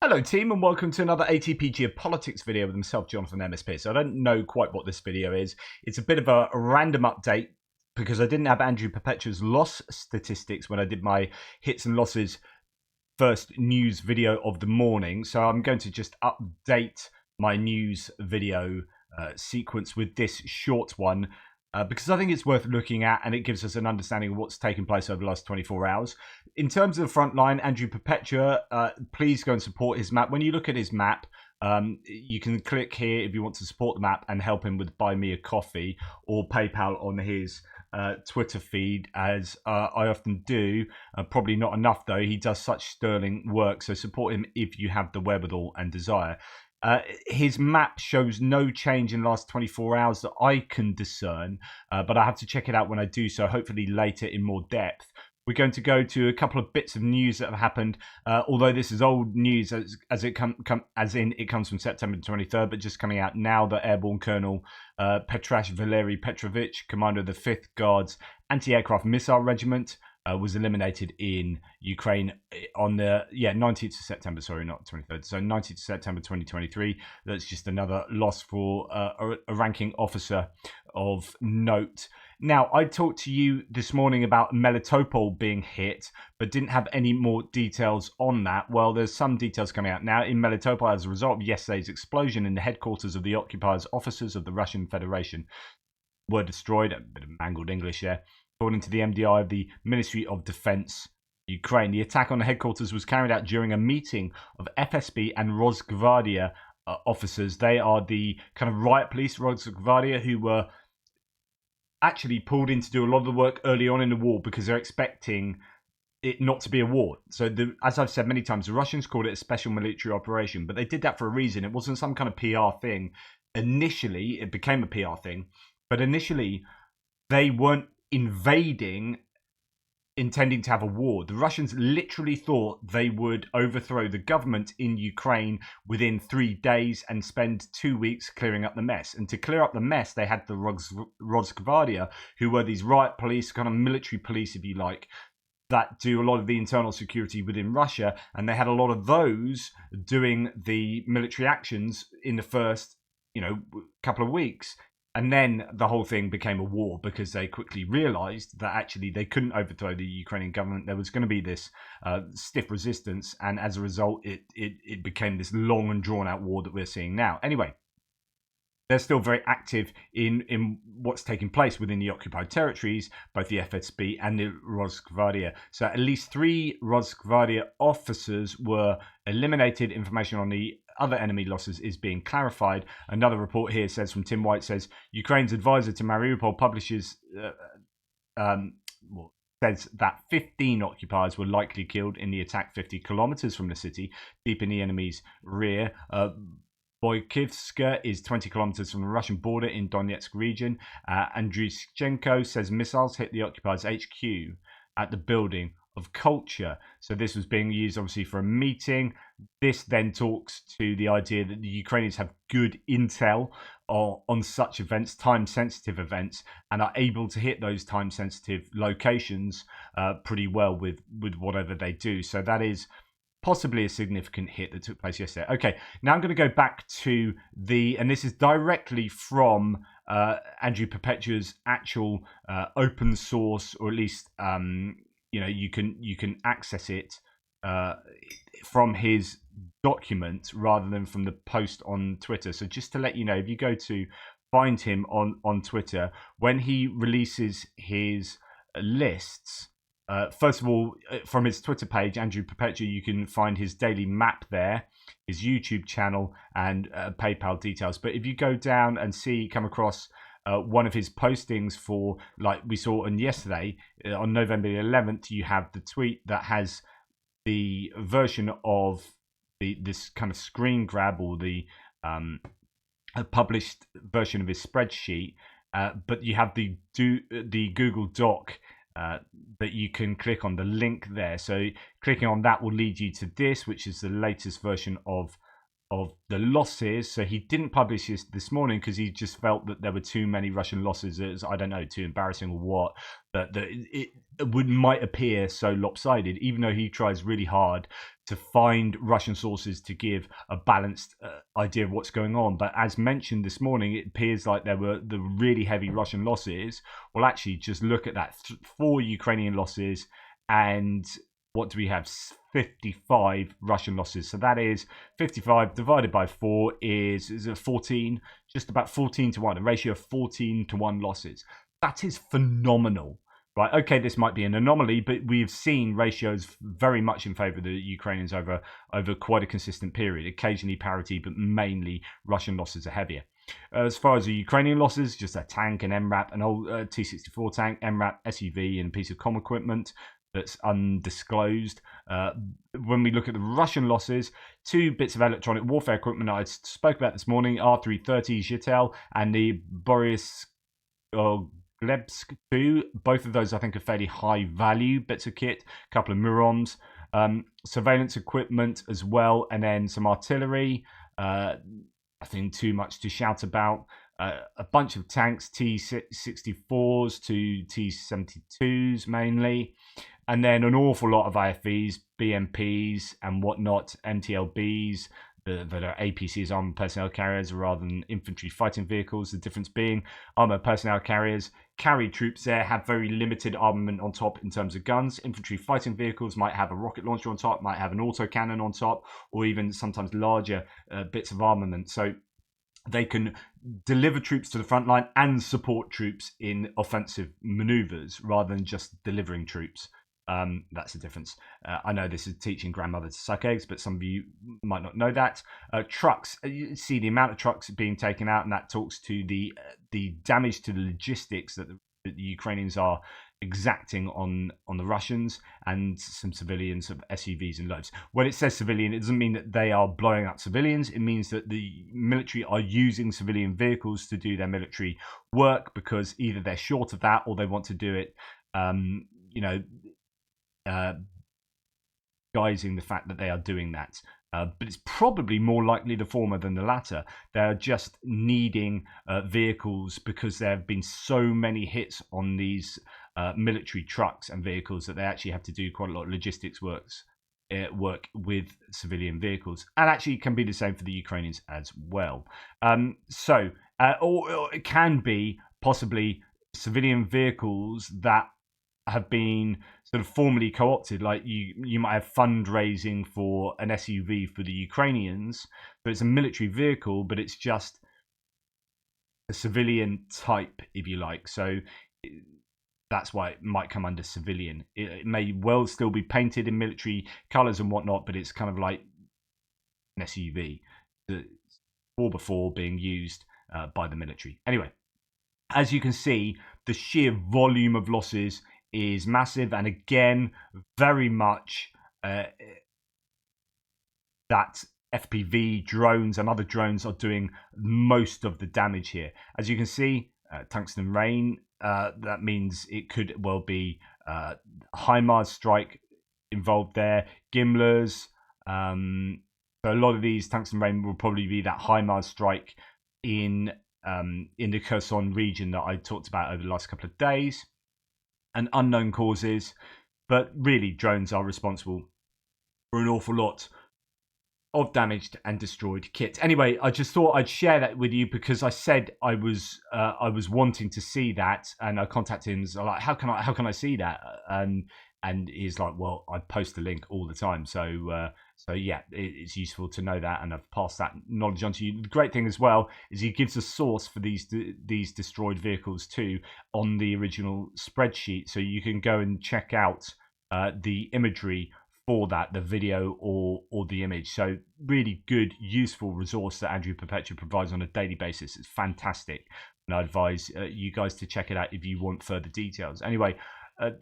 Hello team and welcome to another ATP Geopolitics video with himself, Jonathan MSP. So I don't know quite what this video is. It's a bit of a random update because I didn't have Andrew Perpetua's loss statistics when I did my hits and losses first news video of the morning. So I'm going to just update my news video sequence with this short one. Because I think it's worth looking at and it gives us an understanding of what's taken place over the last 24 hours. In terms of the front line, Andrew Perpetua, please go and support his map. When you look at his map, you can click here if you want to support the map and help him with Buy Me a Coffee or PayPal on his Twitter feed, as I often do. Probably not enough, though. He does such sterling work, so support him if you have the wherewithal and desire. His map shows no change in the last 24 hours that I can discern, but I have to check it out when I do so, hopefully later in more depth. We're going to go to a couple of bits of news that have happened, although this is old news as it comes from September 23rd, but just coming out now that Airborne Colonel Petrash Valery Petrovich, commander of the 5th Guards Anti-Aircraft Missile Regiment, was eliminated in Ukraine on the 19th of September, sorry, not 23rd, so 19th of September 2023. That's just another loss for a ranking officer of note. Now, I talked to you this morning about Militopol being hit, but didn't have any more details on that. Well, there's some details coming out now in Militopol as a result of yesterday's explosion in the headquarters of the occupiers' officers of the Russian Federation. Were destroyed, a bit of mangled English there. According to the MDI of the Ministry of Defense Ukraine, the attack on the headquarters was carried out during a meeting of FSB and Rosgvardia officers. They are the kind of riot police, Rosgvardia, who were actually pulled in to do a lot of the work early on in the war because they're expecting it not to be a war. So, as I've said many times, the Russians called it a special military operation, but they did that for a reason. It wasn't some kind of PR thing. Initially, it became a PR thing, but initially, they weren't invading intending to have a war. The Russians literally thought they would overthrow the government in Ukraine within 3 days and spend 2 weeks clearing up the mess. And to clear up the mess, they had the Rosgvardia, who were these riot police, kind of military police, if you like, that do a lot of the internal security within Russia. And they had a lot of those doing the military actions in the first, couple of weeks. And then the whole thing became a war because they quickly realized that actually they couldn't overthrow the Ukrainian government. There was going to be this stiff resistance. And as a result, it became this long and drawn out war that we're seeing now. Anyway, they're still very active in what's taking place within the occupied territories, both the FSB and the Rosgvardia. So at least 3 Rosgvardia officers were eliminated. Information on the other enemy losses is being clarified. Another report here says from Tim White says Ukraine's advisor to Mariupol publishes says that 15 occupiers were likely killed in the attack 50 kilometers from the city, deep in the enemy's rear. Boykivska is 20 kilometers from the Russian border in Donetsk region. Andriushchenko says missiles hit the occupiers' HQ at the building of culture. So this was being used obviously for a meeting. This then talks to the idea that the Ukrainians have good intel on such events, time-sensitive events, and are able to hit those time-sensitive locations pretty well with whatever they do. So that is possibly a significant hit that took place yesterday. Okay, now I'm going to go back to and this is directly from Andrew Perpetua's actual open source, or at least you can access it from his document rather than from the post on Twitter. So just to let you know, if you go to find him on Twitter, when he releases his lists, first of all, from his Twitter page, Andrew Perpetua, you can find his daily map there, his YouTube channel, and PayPal details. But if you go down and come across one of his postings for, like we saw on yesterday, on November 11th, you have the tweet that has the version of this kind of screen grab, or the published version of his spreadsheet, but you have the Google Doc that you can click on the link there. So clicking on that will lead you to this, which is the latest version of the losses. So he didn't publish this morning because he just felt that there were too many Russian losses. It was, I don't know, too embarrassing or what, that it might appear so lopsided, even though he tries really hard to find Russian sources to give a balanced idea of what's going on. But as mentioned this morning, it appears like there were the really heavy Russian losses. Well, actually, just look at that: 4 Ukrainian losses, and what do we have? 55 Russian losses. So that is 55 divided by 4 is a 14, just about 14 to 1, a ratio of 14 to 1 losses. That is phenomenal. Right, okay, this might be an anomaly, but we've seen ratios very much in favour of the Ukrainians over quite a consistent period. Occasionally parity, but mainly Russian losses are heavier. As far as the Ukrainian losses, just a tank, an MRAP, an old T-64 tank, MRAP, SUV, and a piece of comm equipment that's undisclosed. When we look at the Russian losses, 2 bits of electronic warfare equipment I spoke about this morning, R330 Zhitel and the Boris Glebsk 2. Both of those I think are fairly high value bits of kit, a couple of Miroms, surveillance equipment as well, and then some artillery. Nothing too much to shout about. A bunch of tanks, T-64s to T-72s mainly, and then an awful lot of IFVs, BMPs and whatnot, MTLBs, that are APCs, armored personnel carriers, rather than infantry fighting vehicles. The difference being armored personnel carriers carry troops there, have very limited armament on top in terms of guns. Infantry fighting vehicles might have a rocket launcher on top, might have an autocannon on top, or even sometimes larger bits of armament. So they can deliver troops to the front line and support troops in offensive maneuvers rather than just delivering troops. That's the difference. I know this is teaching grandmother to suck eggs, but some of you might not know that. Trucks, you see the amount of trucks being taken out, and that talks to the damage to the logistics that the Ukrainians are exacting on the Russians, and some civilians of SUVs and loads. When it says civilian, it doesn't mean that they are blowing up civilians. It means that the military are using civilian vehicles to do their military work, because either they're short of that or they want to do it, guising the fact that they are doing that. But it's probably more likely the former than the latter. They're just needing vehicles because there have been so many hits on these military trucks and vehicles that they actually have to do quite a lot of logistics work with civilian vehicles, and actually can be the same for the Ukrainians as well. Or it can be possibly civilian vehicles that have been sort of formally co-opted. Like you might have fundraising for an SUV for the Ukrainians, but it's a military vehicle, but it's just a civilian type, if you like. So that's why it might come under civilian. It may well still be painted in military colors and whatnot, but it's kind of like an SUV, before being used by the military. Anyway, as you can see, the sheer volume of losses is massive, and again, very much that FPV drones and other drones are doing most of the damage here. As you can see, tungsten rain, that means it could well be HIMARS strike involved there, Gimlers. So a lot of these tungsten rain will probably be that HIMARS strike in the Kherson region that I talked about over the last couple of days. And unknown causes, but really drones are responsible for an awful lot of damaged and destroyed kit. Anyway, I just thought I'd share that with you, because I said I was wanting to see that, and I contacted him. I was like, how can I see that? And he's like, well, I post the link all the time, so yeah, it's useful to know that, and I've passed that knowledge on to you. The great thing as well is he gives a source for these destroyed vehicles too on the original spreadsheet, so you can go and check out the imagery for that, the video or the image. So really good, useful resource that Andrew Perpetua provides on a daily basis. It's fantastic, and I advise you guys to check it out if you want further details. Anyway,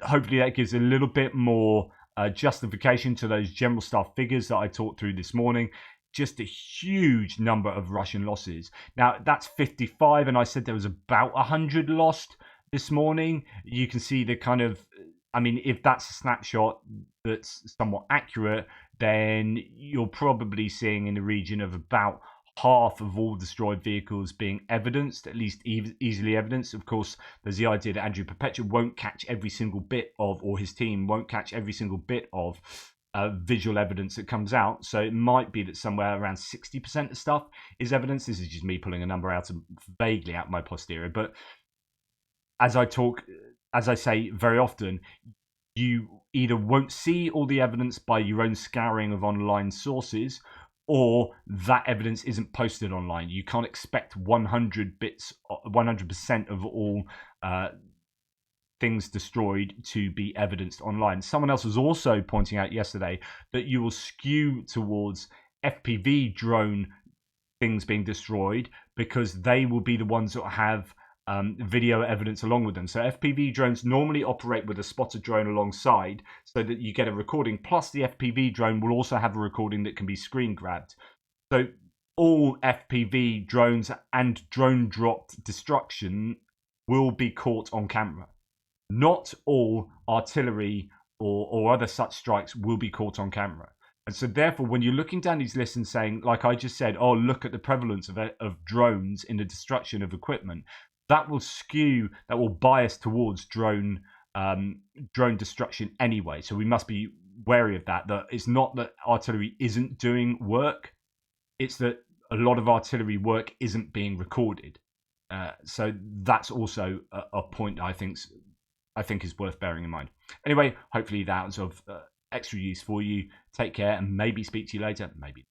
hopefully that gives a little bit more justification to those general staff figures that I talked through this morning. Just a huge number of Russian losses. Now, that's 55, and I said there was about 100 lost this morning. You can see the kind of, I mean, if that's a snapshot that's somewhat accurate, then you're probably seeing in the region of about half of all destroyed vehicles being evidenced, at least easily evidenced. Of course, there's the idea that Andrew Perpetua won't catch every single bit of, or his team won't catch every single bit of visual evidence that comes out. So it might be that somewhere around 60% of stuff is evidence. This is just me pulling a number out of vaguely out my posterior. But as I say very often, you either won't see all the evidence by your own scouring of online sources, or that evidence isn't posted online. You can't expect 100% of all things destroyed to be evidenced online. Someone else was also pointing out yesterday that you will skew towards FPV drone things being destroyed because they will be the ones that have video evidence along with them. So FPV drones normally operate with a spotter drone alongside so that you get a recording, plus the FPV drone will also have a recording that can be screen grabbed. So all FPV drones and drone dropped destruction will be caught on camera. Not all artillery or other such strikes will be caught on camera. And so therefore, when you're looking down these lists and saying, like I just said, oh, look at the prevalence of drones in the destruction of equipment, that will bias towards drone destruction anyway. So we must be wary of that. That it's not that artillery isn't doing work, it's that a lot of artillery work isn't being recorded. So that's also a point I think is worth bearing in mind. Anyway, hopefully that was of extra use for you. Take care and maybe speak to you later. Maybe.